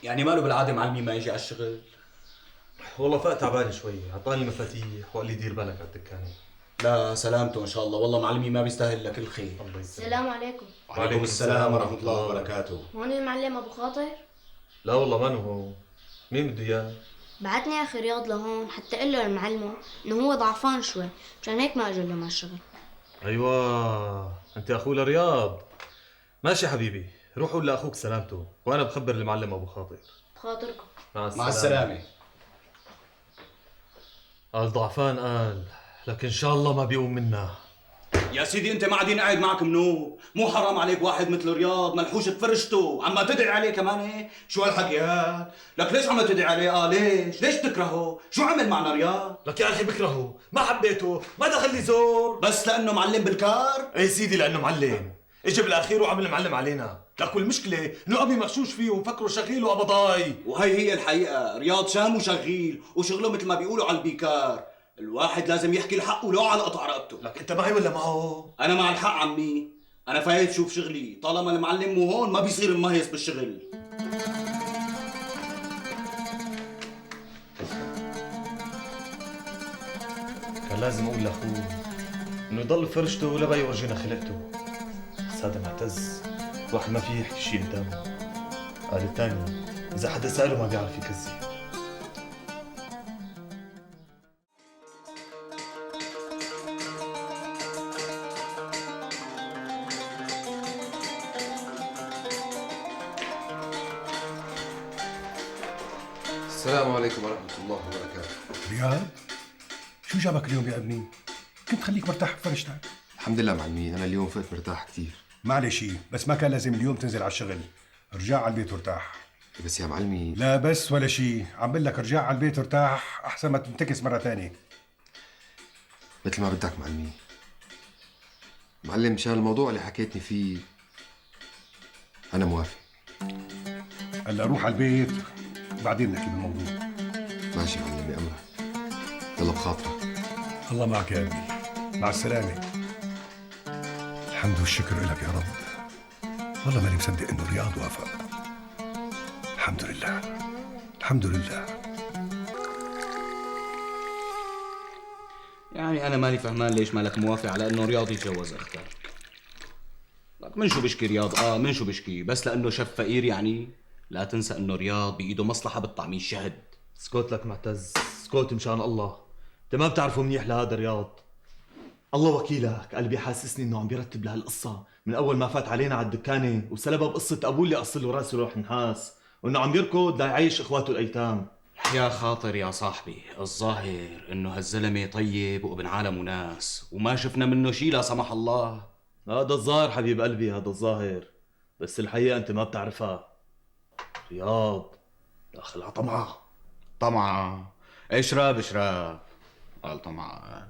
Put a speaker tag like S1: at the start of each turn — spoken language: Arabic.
S1: يعني ماله بالعاده معلمي ما يجي على الشغل؟
S2: والله فقت تعبان شوي، اعطاني المفاتيح وقال لي دير بالك على الدكانه.
S1: لا سلامته ان شاء الله، والله معلمي ما بيستاهل لك الخير.
S2: الله يسلمك.
S3: السلام عليكم.
S1: وعليكم السلام ورحمه الله وبركاته.
S3: هون المعلم ابو خاطر؟
S2: لا والله ما هو. مين بده اياه؟
S3: بعتني اخي رياض لهون حتى اقول له لمعلمه انه هو ضعفان شوي، مشان هيك ما اجى اليوم على الشغل.
S2: ايوه انت اخوه لرياض. ماشي حبيبي، روح قول لاخوك سلامته وانا بخبر المعلم ابو خاطر.
S3: بخاطركم.
S1: مع السلامه.
S2: قال ضعفان قال، لكن ان شاء الله ما بيقوم منا.
S1: يا سيدي انت ما قاعدين قاعد معك منو؟ مو حرام عليك واحد مثل رياض ملحوش تفرشته، عم تدعي عليه كمان هيك؟ شو هالحكي هاد؟ لك ليش عم تدعي عليه؟ ليش؟ ليش تكرهه؟ شو عمل معنا رياض؟
S2: لك يا اخي بكرهه، ما حبيته، ما دخل لي زور.
S1: بس لانه معلم بالكار؟
S2: ايه سيدي لانه معلم، اجى بالاخير وعمل معلم علينا، لك والمشكله انه ابي مغشوش فيه ومفكره شغيل وقبضاي.
S1: وهي هي الحقيقه، رياض شام وشغيل وشغله مثل ما بيقولوا على البيكار، الواحد لازم يحكي الحق ولو على قطع رقبته.
S2: لك انت معي ولا معه؟
S1: انا مع الحق عمي، انا فايت شوف شغلي، طالما المعلم مو هون ما بيصير مميز بالشغل.
S2: كان لازم اقول لاخوه انه يضل فرشته ولا بقى يورجينا خلقته، بس هذا معتز الواحد ما فيه يحكي شيء قدامه. قال الثاني اذا حدا ساله ما بيعرف يكذب.
S4: السلام عليكم ورحمة الله وبركاته.
S5: رياض، شو جابك اليوم يا ابني؟ كنت خليك مرتاح بفرشتك.
S4: الحمد لله معلمين، أنا اليوم فقت مرتاح كتير.
S5: معلش بس ما كان لازم اليوم تنزل على الشغل، ارجع على البيت وارتاح.
S4: بس يا معلمي
S5: لا بس ولا شيء، عم بقول لك ارجع على البيت وارتاح احسن ما تنتكس مرة ثانية.
S4: مثل ما بدك معلمي. معلم مشان الموضوع اللي حكيتني فيه أنا موافق.
S5: هلا روح على البيت بعدين نحكي بالموضوع.
S4: ماشي معلم بأمرك. يلا بخاطرك.
S5: الله معك يا ابني، مع السلامة. الحمد والشكر لك يا رب، والله ماني مصدق انه رياض وافق. الحمد لله الحمد لله.
S1: يعني انا ماني فهمان ليش مالك موافق على انه رياض يتجوز اختك. لك من شو بشكي رياض؟ من شو بشكي؟ بس لانه شاب فقير يعني؟ لا تنسى انه رياض بايده مصلحه بالطعميه شهد.
S2: اسكت لك معتز، اسكت مشان الله، انت ما بتعرفه منيح لهذا رياض. الله وكيلك، قلبي حاسسني انه عم بيرتب لهالقصه من اول ما فات علينا على الدكانه وسلبها بقصه ابوه اللي قص له راسه روح نحاس، وانه عم يركض ليعيش اخواته الايتام.
S1: يا خاطر يا صاحبي، الظاهر انه هالزلمه طيب وابن عالم وناس وما شفنا منه شي لا سمح الله.
S2: هذا الظاهر حبيب قلبي، هذا الظاهر، بس الحقيقه انت ما بتعرفها. رياض داخل طمعه.
S1: طمعة؟ اشرب اشرب، قال طمعة.